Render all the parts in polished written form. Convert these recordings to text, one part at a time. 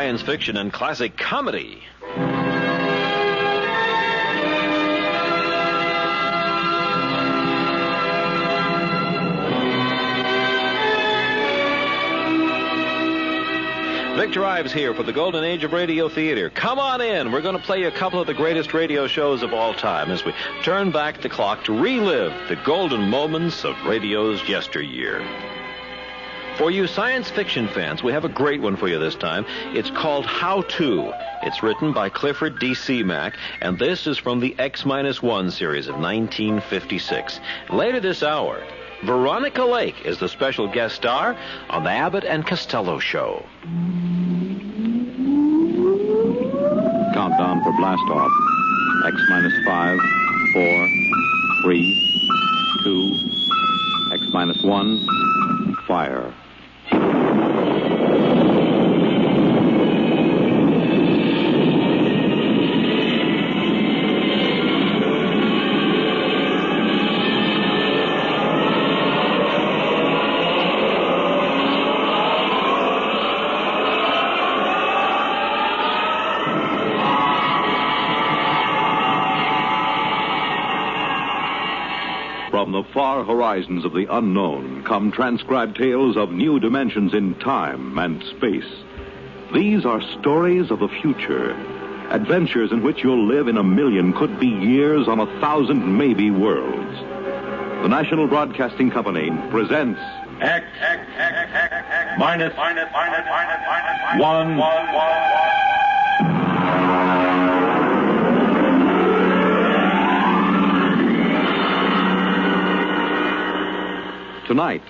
science fiction and classic comedy. Victor Ives here for the Golden Age of Radio Theater. Come on in. We're going to play a couple of the greatest radio shows of all time as we turn back the clock to relive the golden moments of radio's yesteryear. For you science fiction fans, we have a great one for you this time. It's called How To. It's written by Clifford D. Seamack, and this is from the X-1 series of 1956. Later this hour, Veronica Lake is the special guest star on the Abbott and Costello Show. Countdown for blast off. X-5, 4, 3, 2, X-1, fire. From the far horizons of the unknown come transcribed tales of new dimensions in time and space. These are stories of the future, adventures in which you'll live in a million, could be years, on 1,000 maybe worlds. The National Broadcasting Company presents X minus 1. Tonight,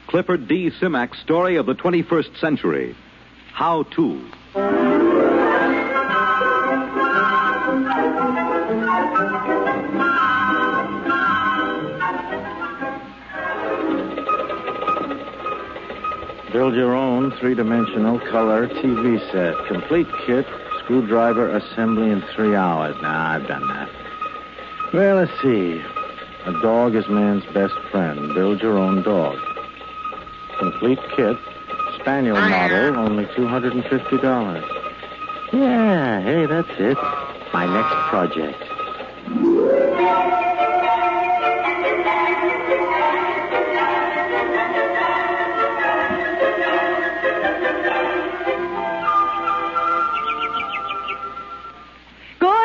Clifford D. Seamack's story of the 21st century, How To. Build your own three-dimensional color TV set. Complete kit, screwdriver assembly in 3 hours. Nah, I've done that. Well, let's see. A dog is man's best friend. Build your own dog. Complete kit, spaniel model, only $250. Yeah, hey, that's it. My next project.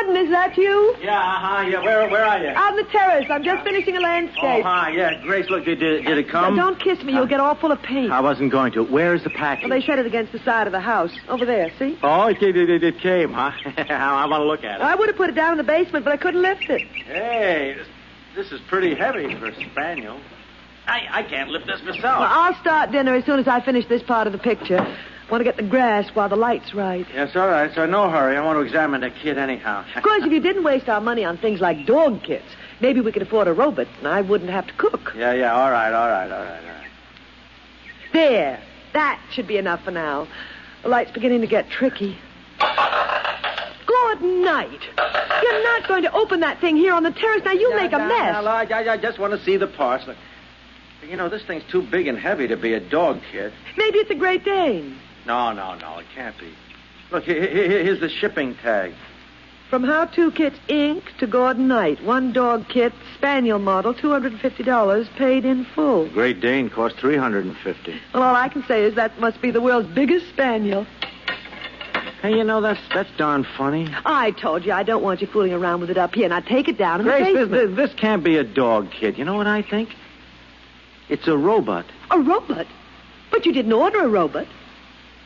Is that you? Yeah. Where are you? Out on the terrace. I'm just finishing a landscape. Oh, hi. Yeah, Grace, look, did it come? Don't kiss me. You'll get all full of paint. I wasn't going to. Where's the package? Well, they set it against the side of the house. Over there, see? Oh, it came, huh? I want to look at it. I would have put it down in the basement, but I couldn't lift it. Hey, this is pretty heavy for a spaniel. I can't lift this myself. Well, I'll start dinner as soon as I finish this part of the picture. Want to get the grass while the light's right. Yes, all right. So no hurry. I want to examine the kit anyhow. Of course, if you didn't waste our money on things like dog kits, maybe we could afford a robot, and I wouldn't have to cook. Yeah. All right. There. That should be enough for now. The light's beginning to get tricky. Good night. You're not going to open that thing here on the terrace. Now, you make a mess. I just want to see the parts. Look, you know, this thing's too big and heavy to be a dog kit. Maybe it's a Great Dane. No, it can't be. Look, here's the shipping tag. From How To Kits, Inc. to Gordon Knight. One dog kit, spaniel model, $250, paid in full. Great Dane cost $350. Well, all I can say is that must be the world's biggest spaniel. Hey, you know, that's darn funny. I told you I don't want you fooling around with it up here. Now take it down in Grace, the basement. this can't be a dog kit. You know what I think? It's a robot. A robot? But you didn't order a robot.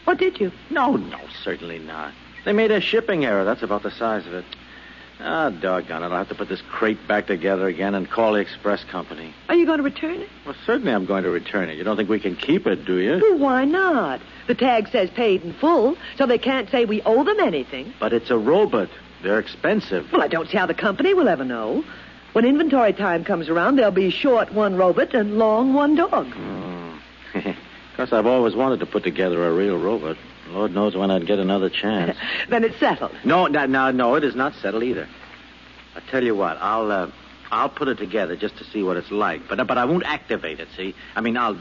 Or did you? No, certainly not. They made a shipping error. That's about the size of it. Ah, doggone it. I'll have to put this crate back together again and call the express company. Are you going to return it? Well, certainly I'm going to return it. You don't think we can keep it, do you? Well, why not? The tag says paid in full, so they can't say we owe them anything. But it's a robot. They're expensive. Well, I don't see how the company will ever know. When inventory time comes around, they'll be short one robot and long one dog. Of course, I've always wanted to put together a real robot. Lord knows when I'd get another chance. Then it's settled. No, it is not settled either. I tell you what, I'll put it together just to see what it's like. But I won't activate it, see? I mean, I'll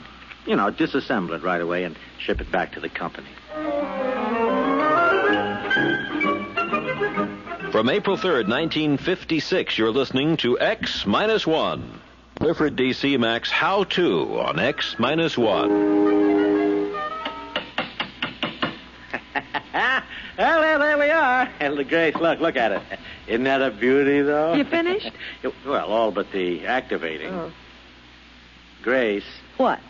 disassemble it right away and ship it back to the company. From April 3rd, 1956, you're listening to X-1. Clifford D.C. Max How-To on X-1. Well, there we are. And Grace, look at it. Isn't that a beauty, though? You finished? Well, all but the activating. Oh. Grace. What?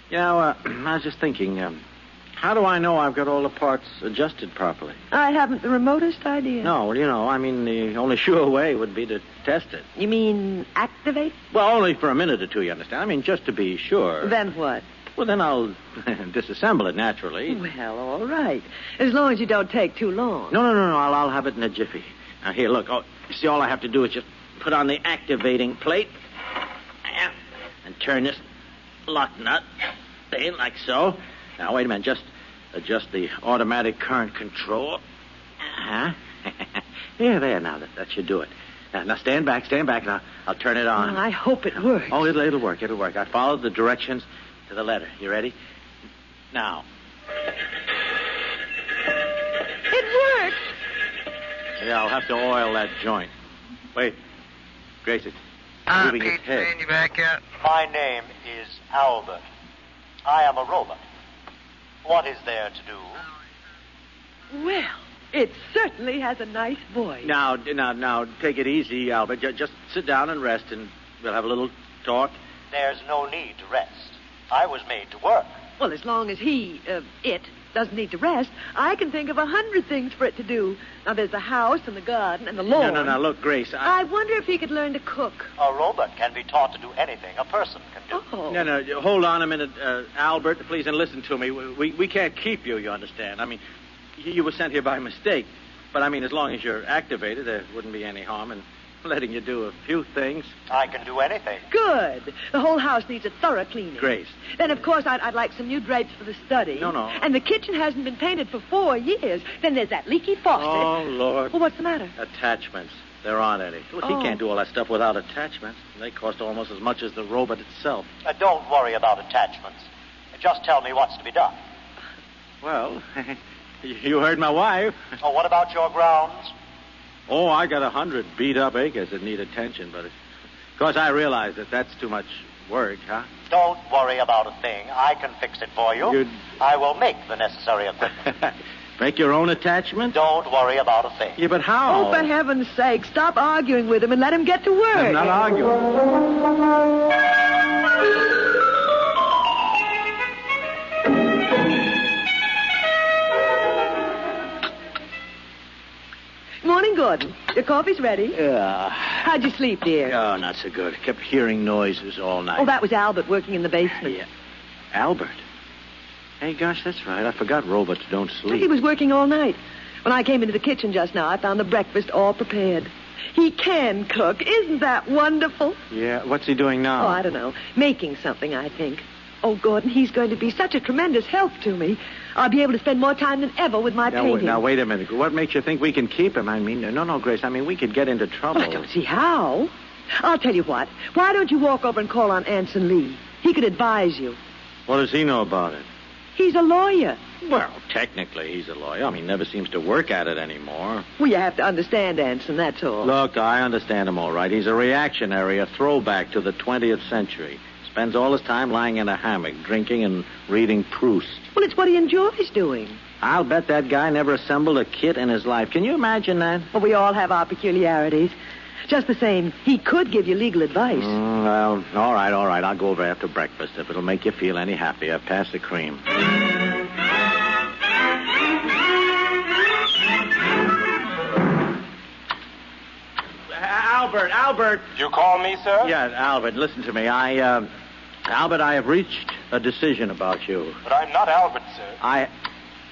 You know, I was just thinking, how do I know I've got all the parts adjusted properly? I haven't the remotest idea. No, well, I mean, the only sure way would be to test it. You mean activate? Well, only for a minute or two, you understand? I mean, just to be sure. Then what? Well, then I'll disassemble it, naturally. Well, all right. As long as you don't take too long. No. I'll have it in a jiffy. Now, here, look. Oh, you see, all I have to do is just put on the activating plate and turn this lock nut in like so. Now, wait a minute. Just adjust the automatic current control. Uh-huh. Yeah, there. Now, that should do it. Now, stand back, and I'll turn it on. Well, I hope it works. Oh, it'll work. I followed the directions to the letter. You ready? Now. It works. Yeah, I'll have to oil that joint. Wait. Grace, it's moving its head. Pete, you back yet? My name is Albert. I am a robot. What is there to do? Well, it certainly has a nice voice. Now, take it easy, Albert. Just sit down and rest, and we'll have a little talk. There's no need to rest. I was made to work. Well, as long as it doesn't need to rest, I can think of 100 things for it to do. Now, there's the house and the garden and the lawn. No, look, Grace, I wonder if he could learn to cook. A robot can be taught to do anything a person can do. Oh. No, hold on a minute, Albert, please, and listen to me. We can't keep you, you understand? I mean, you were sent here by mistake. But, I mean, as long as you're activated, there wouldn't be any harm in letting you do a few things. I can do anything. Good. The whole house needs a thorough cleaning. Grace. Then, of course, I'd like some new drapes for the study. No. And the kitchen hasn't been painted for 4 years. Then there's that leaky faucet. Oh, Lord. Well, what's the matter? Attachments. There aren't any. Look, he can't do all that stuff without attachments. They cost almost as much as the robot itself. Don't worry about attachments. Just tell me what's to be done. Well, you heard my wife. Oh, what about your grounds? Oh, I got 100 beat-up acres that need attention, but of course I realize that that's too much work, huh? Don't worry about a thing. I can fix it for you. I will make the necessary equipment. Make your own attachment? Don't worry about a thing. Yeah, but how? Oh, for heaven's sake, stop arguing with him and let him get to work. I'm not arguing. Morning, Gordon. Your coffee's ready. Yeah. How'd you sleep, dear? Oh, not so good. Kept hearing noises all night. Oh, that was Albert working in the basement. Yeah. Albert? Hey, gosh, that's right. I forgot robots don't sleep. He was working all night. When I came into the kitchen just now, I found the breakfast all prepared. He can cook. Isn't that wonderful? Yeah. What's he doing now? Oh, I don't know. Making something, I think. Oh, Gordon, he's going to be such a tremendous help to me. I'll be able to spend more time than ever with my painting. Now, wait a minute. What makes you think we can keep him? I mean, no, Grace. I mean, we could get into trouble. Well, I don't see how. I'll tell you what. Why don't you walk over and call on Anson Lee? He could advise you. What does he know about it? He's a lawyer. Well, technically, he's a lawyer. I mean, he never seems to work at it anymore. Well, you have to understand Anson, that's all. Look, I understand him all right. He's a reactionary, a throwback to the 20th century. Spends all his time lying in a hammock, drinking and reading Proust. Well, it's what he enjoys doing. I'll bet that guy never assembled a kit in his life. Can you imagine that? Well, we all have our peculiarities. Just the same, he could give you legal advice. Well, all right. I'll go over after breakfast if it'll make you feel any happier. Pass the cream. Albert. You call me, sir? Yeah, Albert, listen to me. Albert, I have reached a decision about you. But I'm not Albert, sir.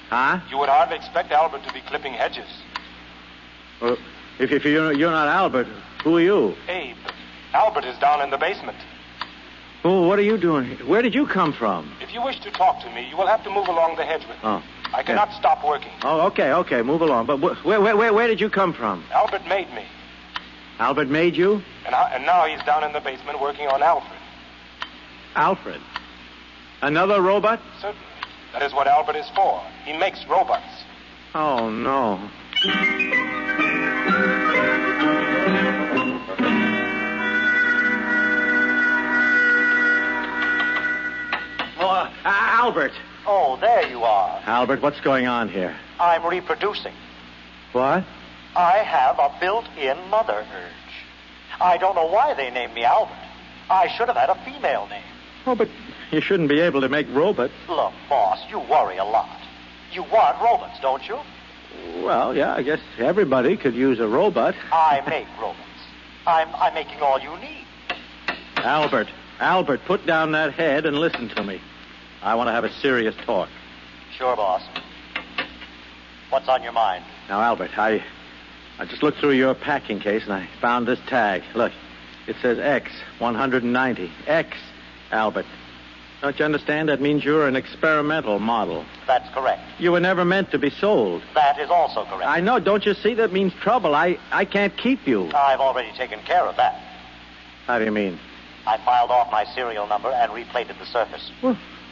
Huh? You would hardly expect Albert to be clipping hedges. Well, if you're not Albert, who are you? Abe. Albert is down in the basement. Oh, what are you doing? Where did you come from? If you wish to talk to me, you will have to move along the hedge with me. Oh. I cannot stop working. Oh, okay, move along. But where did you come from? Albert made me. Albert made you? And now he's down in the basement working on Alfred. Alfred? Another robot? Certainly. That is what Albert is for. He makes robots. Oh, no. Albert. Oh, there you are. Albert, what's going on here? I'm reproducing. What? I have a built-in mother urge. I don't know why they named me Albert. I should have had a female name. Oh, but you shouldn't be able to make robots. Look, boss, you worry a lot. You want robots, don't you? Well, yeah, I guess everybody could use a robot. I make robots. I'm making all you need. Albert, put down that head and listen to me. I want to have a serious talk. Sure, boss. What's on your mind? Now, Albert, I just looked through your packing case and I found this tag. Look, it says X, 190. X, Albert. Don't you understand? That means you're an experimental model. That's correct. You were never meant to be sold. That is also correct. I know. Don't you see? That means trouble. I can't keep you. I've already taken care of that. How do you mean? I filed off my serial number and replated the surface.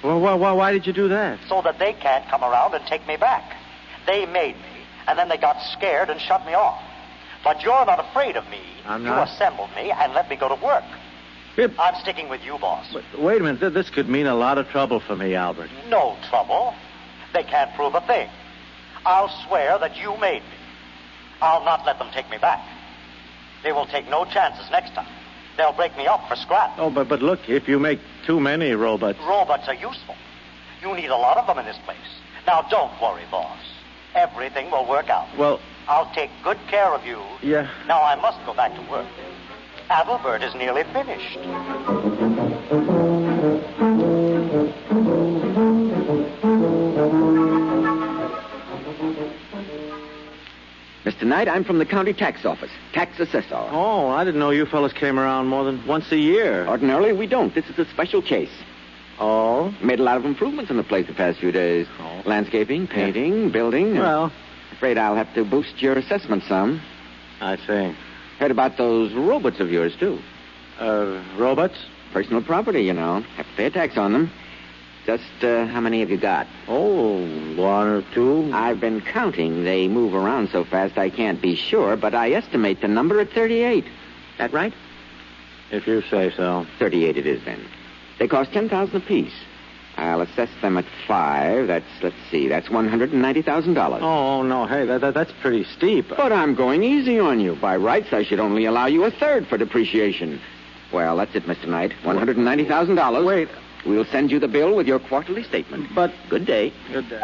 Well, why did you do that? So that they can't come around and take me back. They made me, and then they got scared and shut me off. But you're not afraid of me. I'm not. You assembled me and let me go to work. I'm sticking with you, boss. But wait a minute. This could mean a lot of trouble for me, Albert. No trouble. They can't prove a thing. I'll swear that you made me. I'll not let them take me back. They will take no chances next time. They'll break me up for scrap. Oh, but look, if you make too many robots... Robots are useful. You need a lot of them in this place. Now, don't worry, boss. Everything will work out. Well... I'll take good care of you. Yeah. Now, I must go back to work. Adalbert is nearly finished. Mr. Knight, I'm from the county tax office, tax assessor. Oh, I didn't know you fellas came around more than once a year. Ordinarily, we don't. This is a special case. Oh? Made a lot of improvements in the place the past few days. Oh. Landscaping, painting, building. Well... Afraid I'll have to boost your assessment some. I see. Heard about those robots of yours, too. Robots? Personal property, you know. Have to pay a tax on them. Just how many have you got? Oh, one or two. I've been counting. They move around so fast I can't be sure, but I estimate the number at 38. That right? If you say so. 38 it is, then. They cost $10,000 apiece. I'll assess them at 5. That's $190,000. Oh, no. Hey, that's pretty steep. But I'm going easy on you. By rights, I should only allow you a third for depreciation. Well, that's it, Mr. Knight. $190,000. Wait. We'll send you the bill with your quarterly statement. But... Good day. Good day.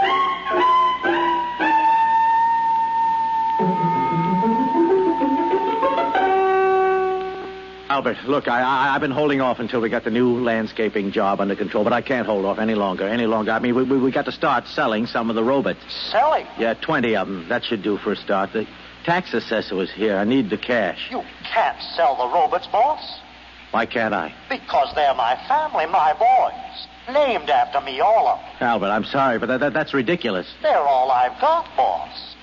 Albert, look, I've been holding off until we got the new landscaping job under control, but I can't hold off any longer. I mean, we got to start selling some of the robots. Selling? Yeah, 20 of them. That should do for a start. The tax assessor was here. I need the cash. You can't sell the robots, boss. Why can't I? Because they're my family, my boys. Named after me, all of them. Albert, I'm sorry, but that's ridiculous. They're all I've got, boss.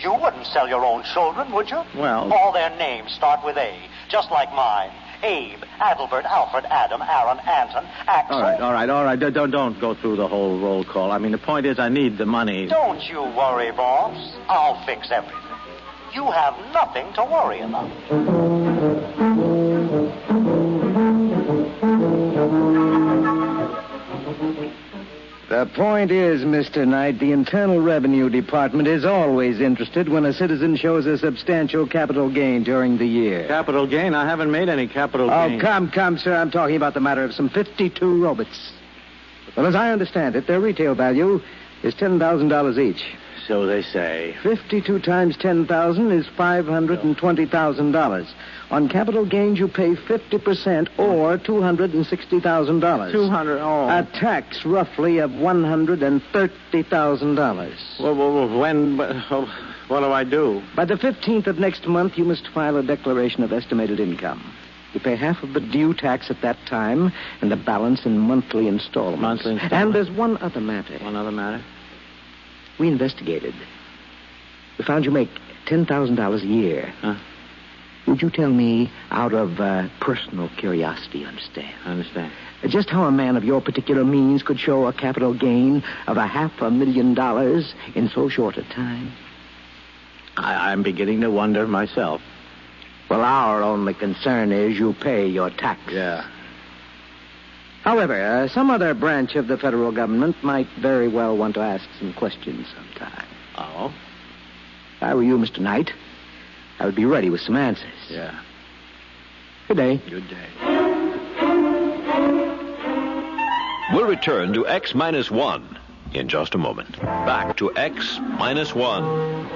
You wouldn't sell your own children, would you? Well... All their names start with A, just like mine. Abe, Adalbert, Alfred, Adam, Aaron, Anton, Axel. All right. Don't go through the whole roll call. I mean, the point is I need the money. Don't you worry, boss. I'll fix everything. You have nothing to worry about. The point is, Mr. Knight, the Internal Revenue Department is always interested when a citizen shows a substantial capital gain during the year. Capital gain? I haven't made any capital gain. Oh, come, sir. I'm talking about the matter of some 52 robots. Well, as I understand it, their retail value is $10,000 each. So they say. 52 times 10,000 is $520,000. On capital gains, you pay 50% or $260,000. 200, oh. A tax, roughly, of $130,000. Well, when... what do I do? By the 15th of next month, you must file a declaration of estimated income. You pay half of the due tax at that time, and the balance in monthly installments. And there's one other matter. One other matter? We investigated. We found you make $10,000 a year. Huh? Would you tell me, out of personal curiosity, understand? I understand. Just how a man of your particular means could show a capital gain of $500,000 in so short a time? I'm beginning to wonder myself. Well, our only concern is you pay your tax. Yeah. However, some other branch of the federal government might very well want to ask some questions sometime. Oh? If I were you, Mr. Knight, I would be ready with some answers. Yeah. Good day. Good day. We'll return to X-1 in just a moment. Back to X-1.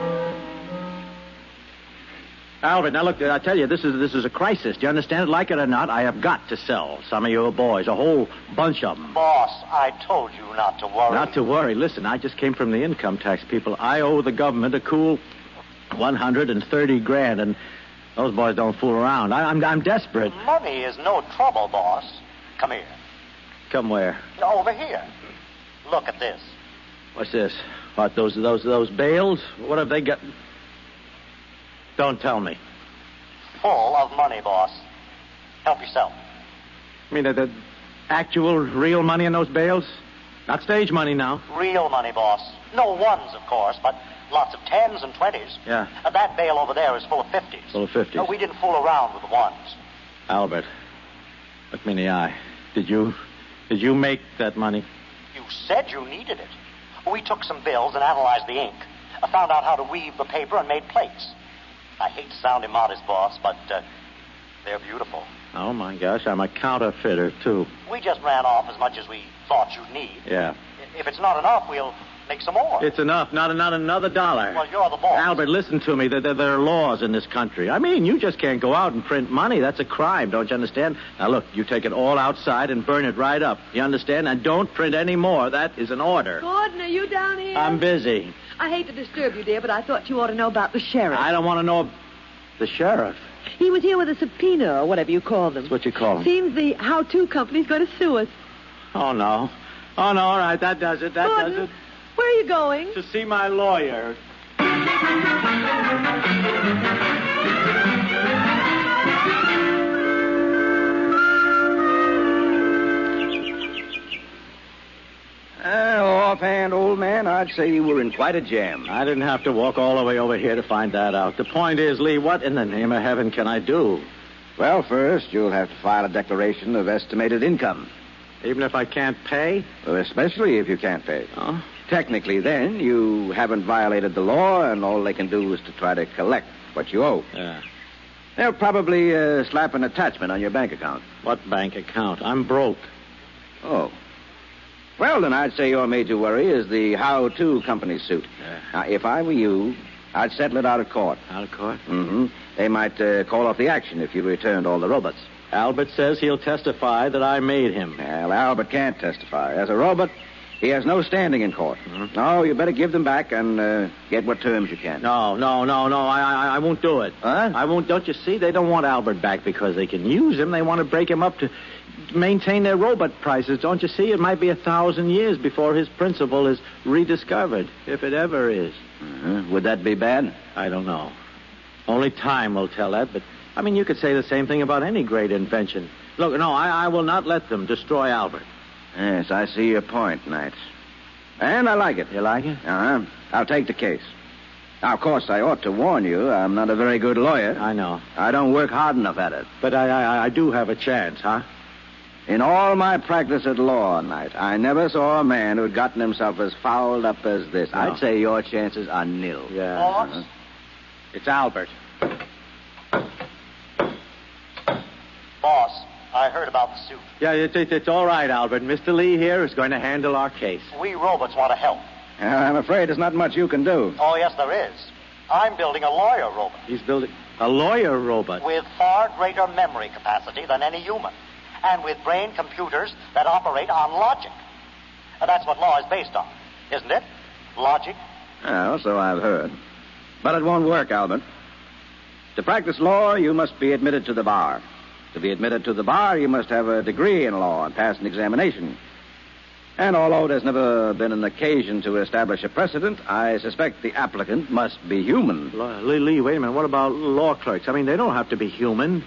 Albert, now look, I tell you, this is a crisis. Do you understand it? Like it or not, I have got to sell some of your boys, a whole bunch of them. Boss, I told you not to worry. Not to worry. Listen, I just came from the income tax people. I owe the government a cool $130,000, and those boys don't fool around. I'm desperate. Money is no trouble, boss. Come here. Come where? Over here. Look at this. What's this? What, those bales? What have they got? Don't tell me. Full of money, boss. Help yourself. I mean, the actual, real money in those bales? Not stage money now. Real money, boss. No ones, of course, but lots of 10s and 20s. Yeah. That bale over there is full of 50s. Full of 50s. No, we didn't fool around with the ones. Albert, look me in the eye. Did you make that money? You said you needed it. We took some bills and analyzed the ink. I found out how to weave the paper and made plates. I hate to sound immodest, boss, but they're beautiful. Oh, my gosh, I'm a counterfeiter, too. We just ran off as much as we thought you'd need. Yeah. If it's not enough, we'll make some more. It's enough, not another dollar. Well, you're the boss. Albert, listen to me. There are laws in this country. I mean, you just can't go out and print money. That's a crime, don't you understand? Now, look, you take it all outside and burn it right up. You understand? And don't print any more. That is an order. Gordon, are you down here? I'm busy. I hate to disturb you, dear, but I thought you ought to know about the sheriff. I don't want to know the sheriff. He was here with a subpoena, or whatever you call them. That's what you call him. Seems the how-to company's going to sue us. Oh, no. Oh, no, all right, that does it. That Gordon, does it. where are you going? To see my lawyer. Offhand, old man, I'd say you were in quite a jam. I didn't have to walk all the way over here to find that out. The point is, Lee, what in the name of heaven can I do? Well, first, you'll have to file a declaration of estimated income. Even if I can't pay? Well, especially if you can't pay. Oh? Technically, then, you haven't violated the law, and all they can do is to try to collect what you owe. Yeah. They'll probably slap an attachment on your bank account. What bank account? I'm broke. Oh. Well, then I'd say your major worry is the how-to company suit. Yeah. Now, if I were you, I'd settle it out of court. Out of court? Mm-hmm. They might call off the action if you returned all the robots. Albert says he'll testify that I made him. Well, Albert can't testify. As a robot, he has no standing in court. Mm-hmm. No, you better give them back and get what terms you can. No. I won't do it. Huh? I won't. Don't you see? They don't want Albert back because they can use him. They want to break him up to maintain their robot prices. Don't you see? It might be 1,000 years before his principle is rediscovered, if it ever is. Would that be bad? I don't know. Only time will tell that, but, I mean, you could say the same thing about any great invention. Look, no, I will not let them destroy Albert. Yes, I see your point, Knight. And I like it. You like it? Uh-huh. I'll take the case. Now, of course, I ought to warn you, I'm not a very good lawyer. I know. I don't work hard enough at it. But I do have a chance, huh? In all my practice at law, Knight, I never saw a man who'd gotten himself as fouled up as this. No. I'd say your chances are nil. Yeah. Boss? It's Albert. Boss, I heard about the suit. Yeah, it's all right, Albert. Mr. Lee here is going to handle our case. We robots want to help. I'm afraid there's not much you can do. Oh, yes, there is. I'm building a lawyer robot He's building a lawyer robot. with far greater memory capacity than any human, and with brain computers that operate on logic. And that's what law is based on, isn't it? Logic. Well, so I've heard. But it won't work, Albert. To practice law, you must be admitted to the bar. To be admitted to the bar, you must have a degree in law and pass an examination. And although there's never been an occasion to establish a precedent, I suspect the applicant must be human. Lee, wait a minute. What about law clerks? I mean, they don't have to be human.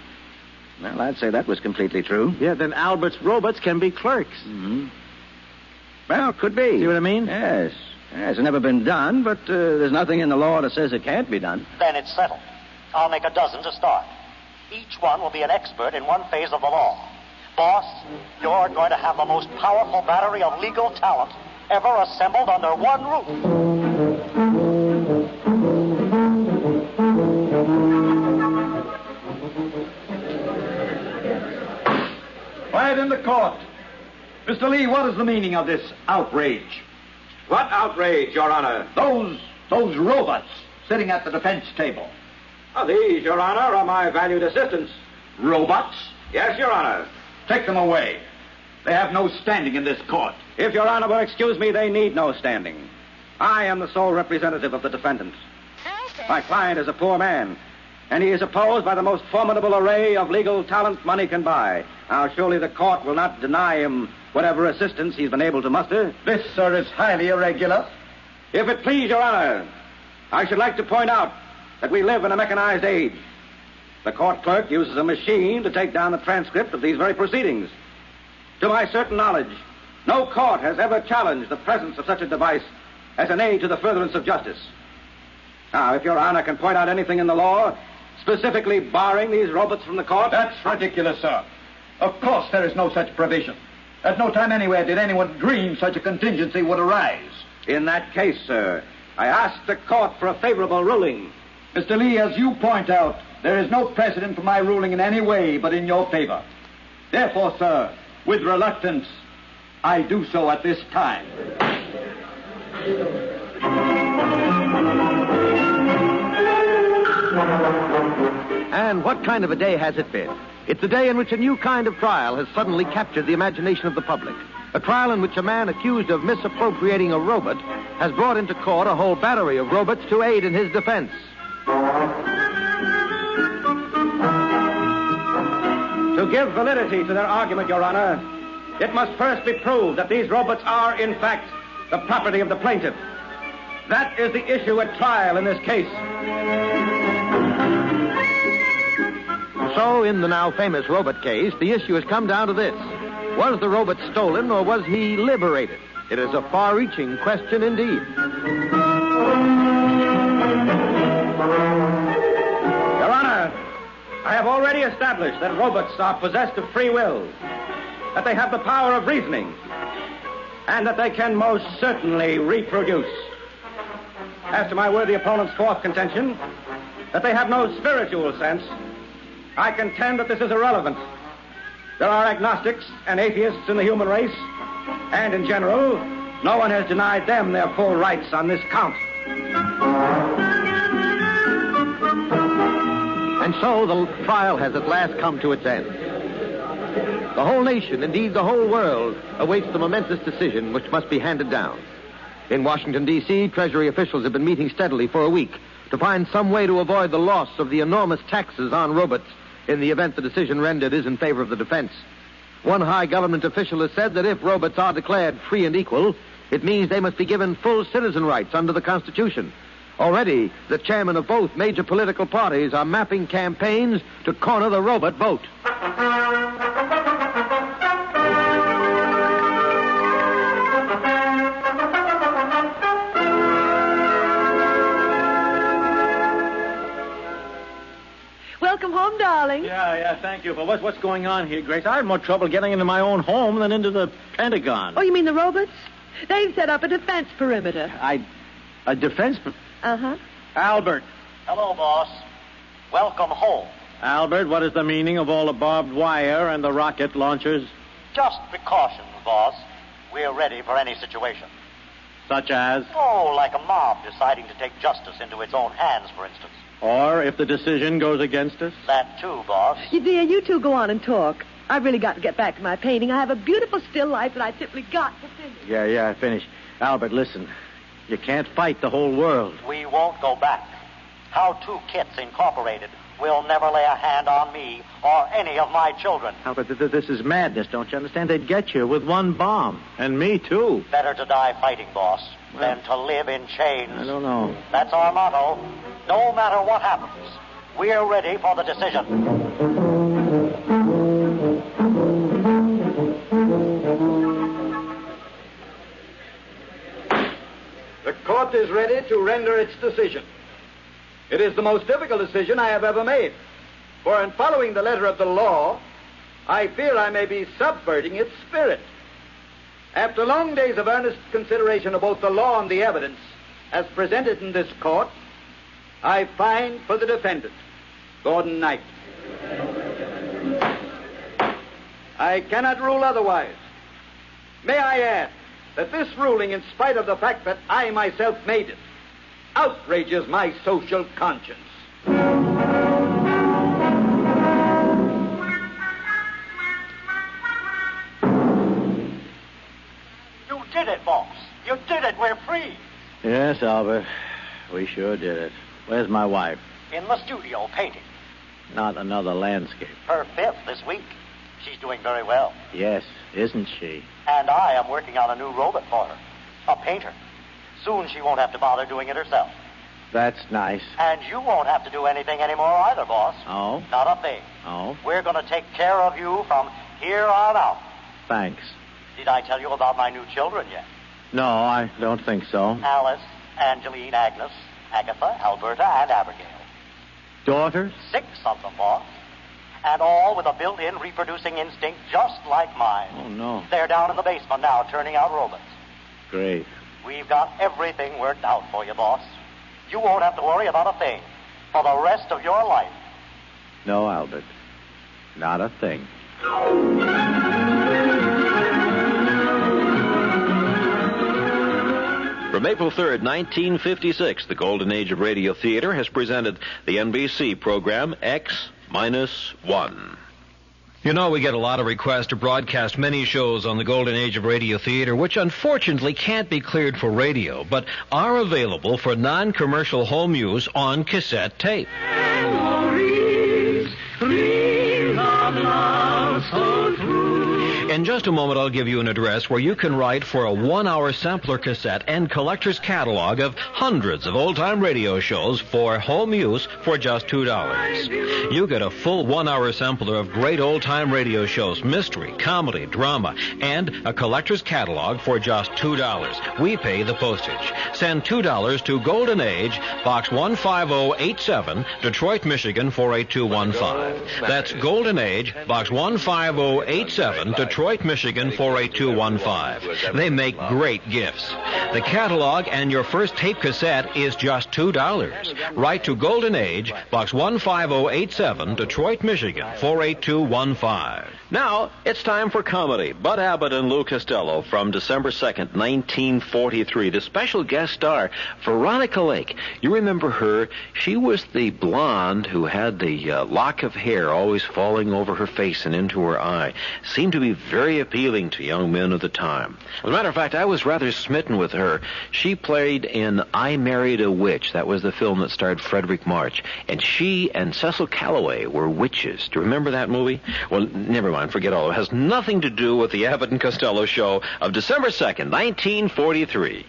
Well, I'd say that was completely true. Yeah, then Albert's robots can be clerks. Mm-hmm. Well, could be. See what I mean? Yes. It's never been done, but there's nothing in the law that says it can't be done. Then it's settled. I'll make a dozen to start. Each one will be an expert in one phase of the law. Boss, you're going to have the most powerful battery of legal talent ever assembled under one roof. Quiet in the court. Mr. Lee, what is the meaning of this outrage? What outrage, Your Honor? Those robots sitting at the defense table. These, Your Honor, are my valued assistants. Robots? Yes, Your Honor. Take them away. They have no standing in this court. If Your Honor will excuse me, they need no standing. I am the sole representative of the defendants. My client is a poor man, and he is opposed by the most formidable array of legal talent money can buy. Now, surely the court will not deny him whatever assistance he's been able to muster. This, sir, is highly irregular. If it please Your Honor, I should like to point out that we live in a mechanized age. The court clerk uses a machine to take down the transcript of these very proceedings. To my certain knowledge, no court has ever challenged the presence of such a device as an aid to the furtherance of justice. Now, if Your Honor can point out anything in the law specifically barring these robots from the court... That's ridiculous, sir. Of course there is no such provision. At no time anywhere did anyone dream such a contingency would arise. In that case, sir, I ask the court for a favorable ruling. Mr. Lee, as you point out, there is no precedent for my ruling in any way but in your favor. Therefore, sir, with reluctance, I do so at this time. And what kind of a day has it been? It's a day in which a new kind of trial has suddenly captured the imagination of the public. A trial in which a man accused of misappropriating a robot has brought into court a whole battery of robots to aid in his defense. To give validity to their argument, Your Honor, it must first be proved that these robots are, in fact, the property of the plaintiff. That is the issue at trial in this case. So, in the now famous robot case, the issue has come down to this. Was the robot stolen or was he liberated? It is a far-reaching question indeed. Your Honor, I have already established that robots are possessed of free will, that they have the power of reasoning, and that they can most certainly reproduce. As to my worthy opponent's fourth contention, that they have no spiritual sense, I contend that this is irrelevant. There are agnostics and atheists in the human race, and in general, no one has denied them their full rights on this count. And so the trial has at last come to its end. The whole nation, indeed the whole world, awaits the momentous decision which must be handed down. In Washington, D.C., Treasury officials have been meeting steadily for a week to find some way to avoid the loss of the enormous taxes on robots in the event the decision rendered is in favor of the defense. One high government official has said that if robots are declared free and equal, it means they must be given full citizen rights under the Constitution. Already, the chairmen of both major political parties are mapping campaigns to corner the robot vote. Welcome home, darling. Yeah, thank you. But what's going on here, Grace? I had more trouble getting into my own home than into the Pentagon. Oh, you mean the robots? They've set up a defense perimeter. A defense... Uh-huh. Albert. Hello, boss. Welcome home. Albert, what is the meaning of all the barbed wire and the rocket launchers? Just precautions, boss. We're ready for any situation. Such as? Oh, like a mob deciding to take justice into its own hands, for instance. Or if the decision goes against us? That too, boss. Dear, you two go on and talk. I've really got to get back to my painting. I have a beautiful still life that I simply got to finish. Yeah, finish. Albert, listen. You can't fight the whole world. We won't go back. How Two Kits Incorporated will never lay a hand on me or any of my children. Albert, this is madness, don't you understand? They'd get you with one bomb. And me, too. Better to die fighting, boss, than to live in chains. I don't know. That's our motto. No matter what happens, we're ready for the decision. The court is ready to render its decision. It is the most difficult decision I have ever made. For in following the letter of the law, I fear I may be subverting its spirit. After long days of earnest consideration of both the law and the evidence as presented in this court, I find for the defendant, Gordon Knight. I cannot rule otherwise. May I add that this ruling, in spite of the fact that I myself made it, outrages my social conscience. You did it, boss. You did it. We're free. Yes, Albert. We sure did it. Where's my wife? In the studio, painting. Not another landscape. Her 5th this week. She's doing very well. Yes, isn't she? And I am working on a new robot for her. A painter. Soon she won't have to bother doing it herself. That's nice. And you won't have to do anything anymore either, boss. Oh? Not a thing. Oh? We're going to take care of you from here on out. Thanks. Did I tell you about my new children yet? No, I don't think so. Alice, Angeline, Agnes, Agatha, Alberta, and Abigail. Daughters? 6 of them, boss. And all with a built-in reproducing instinct just like mine. Oh, no. They're down in the basement now turning out robots. Great. We've got everything worked out for you, boss. You won't have to worry about a thing for the rest of your life. No, Albert. Not a thing. From April 3rd, 1956, the Golden Age of Radio Theater has presented the NBC program X-1. You know, we get a lot of requests to broadcast many shows on the Golden Age of Radio Theater, which unfortunately can't be cleared for radio, but are available for non-commercial home use on cassette tape. In just a moment, I'll give you an address where you can write for a 1-hour sampler cassette and collector's catalog of hundreds of old-time radio shows for home use for just $2. You get a full 1-hour sampler of great old-time radio shows, mystery, comedy, drama, and a collector's catalog for just $2. We pay the postage. Send $2 to Golden Age, Box 15087, Detroit, Michigan 48215. That's Golden Age, Box 15087, Detroit, Michigan 48215. They make great gifts. The catalog and your first tape cassette is just $2. Write to Golden Age, Box 15087, Detroit, Michigan 48215. Now, it's time for comedy. Bud Abbott and Lou Costello from December 2nd, 1943. The special guest star, Veronica Lake. You remember her? She was the blonde who had the lock of hair always falling over her face and into her eye. Seemed to be very appealing to young men of the time. As a matter of fact, I was rather smitten with her. She played in I Married a Witch. That was the film that starred Frederick March. And she and Cecil Calloway were witches. Do you remember that movie? Well, never mind. Forget all. It has nothing to do with the Abbott and Costello show of December 2nd, 1943.